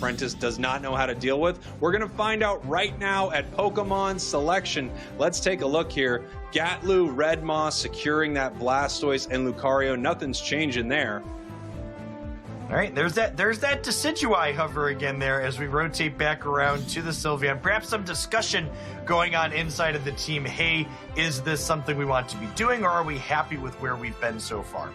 apprentice does not know how to deal with? We're going to find out right now at Pokemon Selection. Let's take a look here. Gatlu, Red Moss securing that Blastoise and Lucario. Nothing's changing there. All right, there's that Decidueye hover again there as we rotate back around to the Sylveon. Perhaps some discussion going on inside of the team. Hey, is this something we want to be doing, or are we happy with where we've been so far?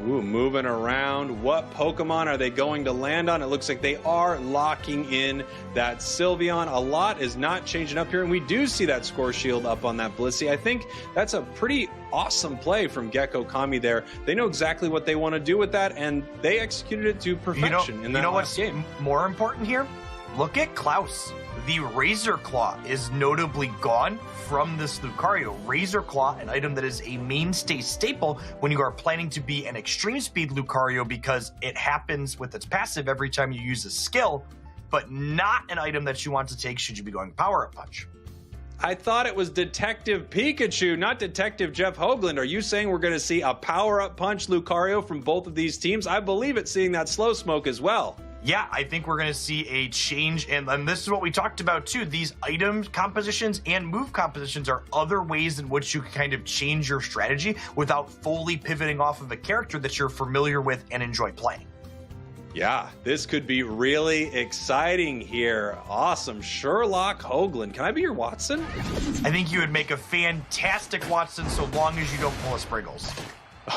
Ooh, moving around. What Pokemon are they going to land on? It looks like they are locking in that Sylveon. A lot is not changing up here, and we do see that Score Shield up on that Blissey. I think that's a pretty awesome play from Gecko Kami there. They know exactly what they want to do with that, and they executed it to perfection in that last game. More important here? Look at Klaus. The Razor Claw is notably gone from this Lucario. Razor Claw, an item that is a mainstay staple when you are planning to be an extreme speed Lucario because it happens with its passive every time you use a skill, but not an item that you want to take should you be going Power Up Punch. I thought it was Detective Pikachu, not Detective Jeff Hoagland. Are you saying we're going to see a Power Up Punch Lucario from both of these teams? I believe it's seeing that Slow Smoke as well. Yeah, I think we're going to see a change, and this is what we talked about too. These item compositions and move compositions are other ways in which you can kind of change your strategy without fully pivoting off of a character that you're familiar with and enjoy playing. Yeah, this could be really exciting here. Awesome. Sherlock Hoagland. Can I be your Watson? I think you would make a fantastic Watson so long as you don't pull a Spriggles.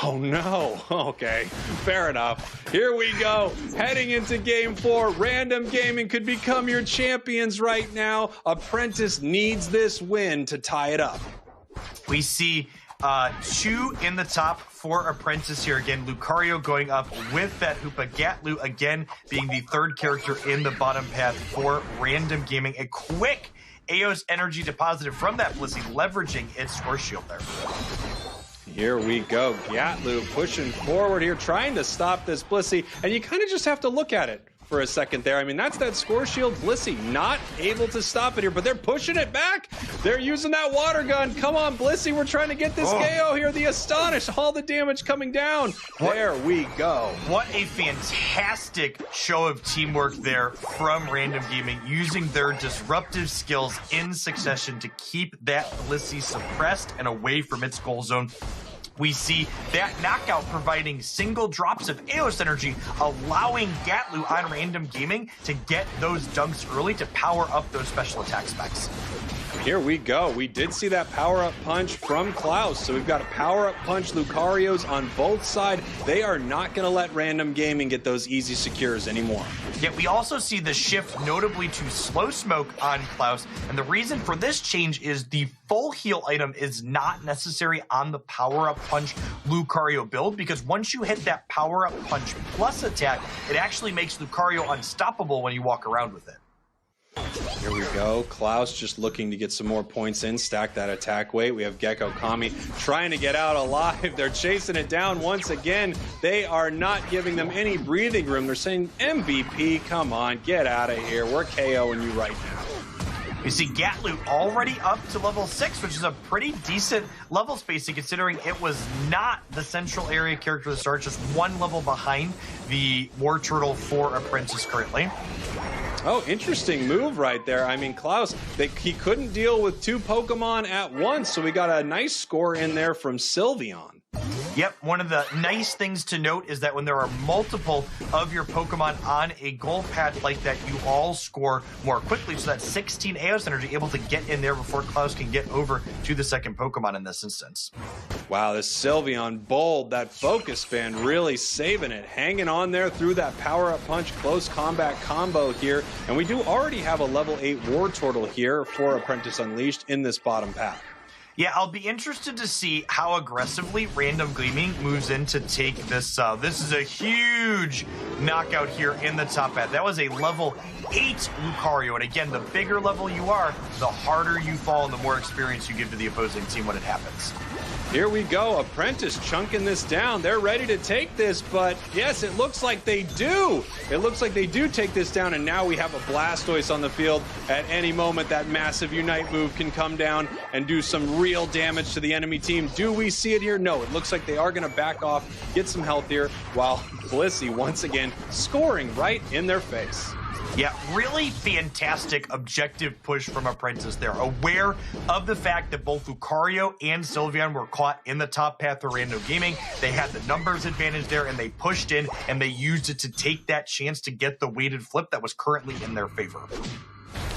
Oh no. Okay, fair enough. Here we go. Heading into game 4. Random Gaming could become your champions right now. Apprentice needs this win to tie it up. We see 2 in the top for Apprentice here again. Lucario going up with that Hoopa. Gatlu again being the third character in the bottom path for Random Gaming. A quick Aeos energy deposited from that Blissey, leveraging its Score Shield there. Here we go. Gatlu pushing forward here, trying to stop this Blissey, and you kind of just have to look at it for a second there. I mean, that's that Score Shield Blissey, not able to stop it here, but they're pushing it back. They're using that water gun. Come on, Blissey, we're trying to get this KO here. The Astonish, all the damage coming down. There we go. What a fantastic show of teamwork there from Random Gaming, using their disruptive skills in succession to keep that Blissey suppressed and away from its goal zone. We see that knockout providing single drops of Aeos energy, allowing Gatlu on Random Gaming to get those dunks early to power up those special attack specs. Here we go. We did see that power-up punch from Klaus. So we've got a power-up punch Lucarios on both sides. They are not going to let Random Gaming get those easy secures anymore. Yet we also see the shift notably to Slow Smoke on Klaus. And the reason for this change is the full heal item is not necessary on the power-up punch Lucario build, because once you hit that power-up punch plus attack, it actually makes Lucario unstoppable when you walk around with it. Here we go. Klaus just looking to get some more points in, stack that attack weight. We have Gecko Kami trying to get out alive. They're chasing it down once again. They are not giving them any breathing room. They're saying, MVP, come on, get out of here. We're KOing you right now. You see Gatlu already up to level 6, which is a pretty decent level spacing considering it was not the central area character to start, just one level behind the War Turtle for Apprentice currently. Oh, interesting move right there. I mean, Klaus, he couldn't deal with 2 Pokemon at once, so we got a nice score in there from Sylveon. Yep, one of the nice things to note is that when there are multiple of your Pokemon on a goal pad like that, you all score more quickly. So that's 16 Aeos energy able to get in there before Klaus can get over to the second Pokemon in this instance. Wow, this Sylveon bold, that focus band really saving it, hanging on there through that power-up punch, close combat combo here. And we do already have a level 8 War Turtle here for Apprentice Unleashed in this bottom pack. Yeah, I'll be interested to see how aggressively Random Gaming moves in to take this. This is a huge knockout here in the top half. That was a level 8 Lucario. And again, the bigger level you are, the harder you fall and the more experience you give to the opposing team when it happens. Here we go. Apprentice chunking this down. They're ready to take this, but yes, it looks like they do. It looks like they do take this down, and now we have a Blastoise on the field. At any moment, that massive Unite move can come down and do some real damage to the enemy team. Do we see it here? No, it looks like they are going to back off, get some health here, while Blissey once again scoring right in their face. Yeah, really fantastic objective push from Apprentice there. Aware of the fact that both Lucario and Sylveon were caught in the top path of Random Gaming. They had the numbers advantage there, and they pushed in, and they used it to take that chance to get the weighted flip that was currently in their favor.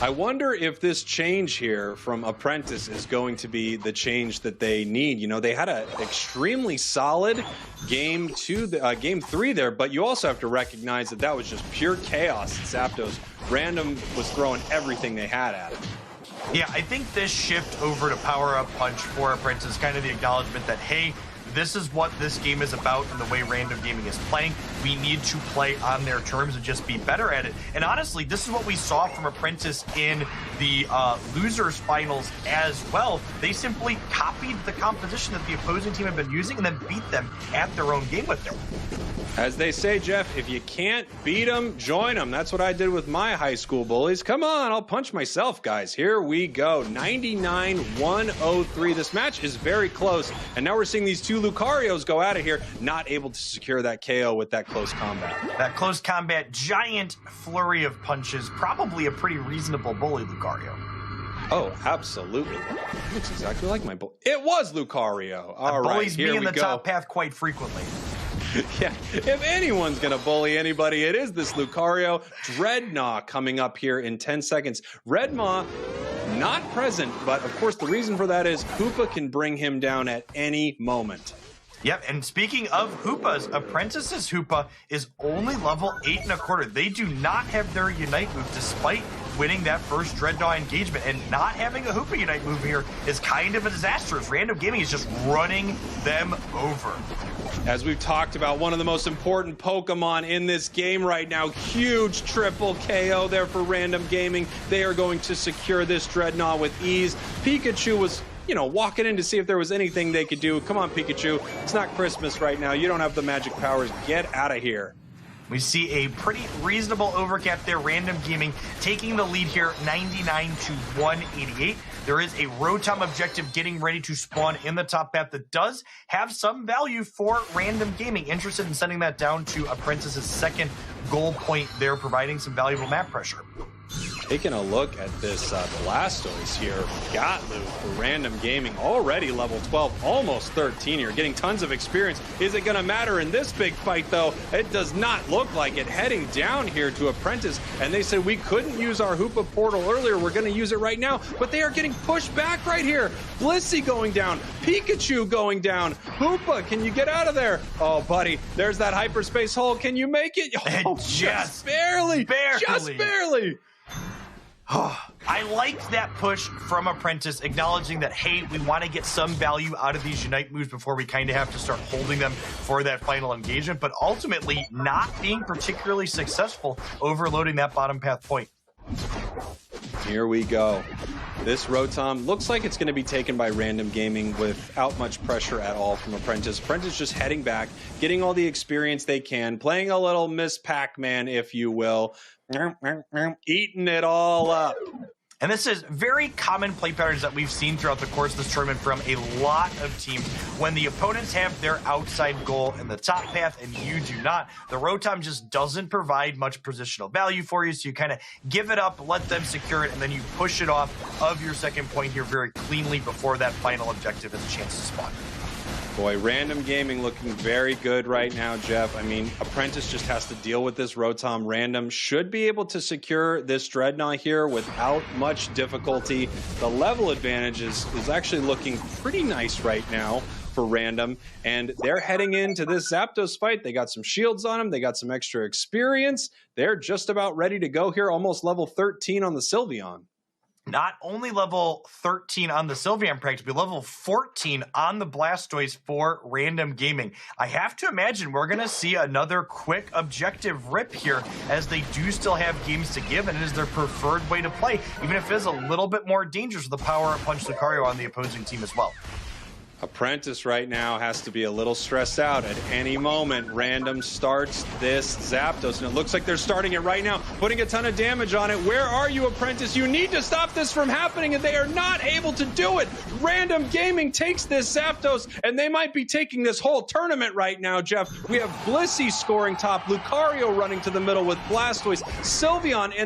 I wonder if this change here from Apprentice is going to be the change that they need. You know, they had an extremely solid game 3 there, but you also have to recognize that that was just pure chaos at Zapdos. Random was throwing everything they had at it. Yeah, I think this shift over to Power Up Punch for Apprentice is kind of the acknowledgement that, hey, this is what this game is about and the way Random Gaming is playing. We need to play on their terms and just be better at it. And honestly, this is what we saw from Apprentice in the losers finals as well. They simply copied the composition that the opposing team had been using and then beat them at their own game with them. As they say, Jeff, if you can't beat them, join them. That's what I did with my high school bullies. Come on, I'll punch myself, guys. Here we go. 99-103. This match is very close. And now we're seeing these two Lucarios go out of here, not able to secure that KO with that close combat. That close combat, giant flurry of punches. Probably a pretty reasonable bully, Lucario. Oh, absolutely. Looks exactly like my bully. It was Lucario. All right, bullies here me we in the go. top path quite frequently. Yeah, if anyone's going to bully anybody, it is this Lucario. Dreadnought coming up here in 10 seconds. Redmaw not present, but of course the reason for that is Hoopa can bring him down at any moment. Yep, and speaking of Hoopas, Apprentice's Hoopa is only level 8.25. They do not have their Unite move despite winning that first Dreadnought engagement, and not having a Hoopa Unite move here is kind of a disaster as Random Gaming is just running them over. As we've talked about, one of the most important Pokemon in this game right now. Huge triple KO there for Random Gaming. They are going to secure this Dreadnought with ease. Pikachu was, you know, walking in to see if there was anything they could do. Come on, Pikachu. It's not Christmas right now. You don't have the magic powers. Get out of here. We see a pretty reasonable overcap there. Random Gaming taking the lead here, 99-188. There is a Rotom objective getting ready to spawn in the top path that does have some value for Random Gaming. Interested in sending that down to Apprentice's second goal point there, providing some valuable map pressure. Taking a look at this Blastoise here, Gatlu for Random Gaming, already level 12, almost 13 here, getting tons of experience. Is it going to matter in this big fight, though? It does not look like it. Heading down here to Apprentice, and they said we couldn't use our Hoopa portal earlier. We're going to use it right now, but they are getting pushed back right here. Blissey going down, Pikachu going down. Hoopa, can you get out of there? Oh, buddy, there's that hyperspace hole. Can you make it? Oh, just barely. Just barely. I liked that push from Apprentice, acknowledging that, hey, we want to get some value out of these Unite moves before we kind of have to start holding them for that final engagement, but ultimately not being particularly successful overloading that bottom path point. Here we go. This Rotom looks like it's going to be taken by Random Gaming without much pressure at all from Apprentice. Apprentice just heading back, getting all the experience they can, playing a little Miss Pac-Man, if you will, eating it all up. And this is very common play patterns that we've seen throughout the course of this tournament from a lot of teams. When the opponents have their outside goal in the top path and you do not, the Rotom just doesn't provide much positional value for you. So you kind of give it up, let them secure it, and then you push it off of your second point here very cleanly before that final objective has a chance to spawn. Boy, Random Gaming looking very good right now, Jeff. I mean, Apprentice just has to deal with this Rotom. Random should be able to secure this Dreadnought here without much difficulty. The level advantage is actually looking pretty nice right now for Random, and they're heading into this Zapdos fight. They got some shields on them. They got some extra experience. They're just about ready to go here, almost level 13 on the Sylveon. Not only level 13 on the Sylveon, practically level 14 on the Blastoise for Random Gaming. I have to imagine we're going to see another quick objective rip here, as they do still have games to give, and it is their preferred way to play, even if it is a little bit more dangerous with the Power Up Punch Lucario on the opposing team as well. Apprentice right now has to be a little stressed out. At any moment, Random starts this Zapdos, and it looks like they're starting it right now, putting a ton of damage on it. Where are you, Apprentice? You need to stop this from happening, and they are not able to do it. Random Gaming takes this Zapdos, and they might be taking this whole tournament right now, Jeff. We have Blissey scoring top, Lucario running to the middle with Blastoise, Sylveon in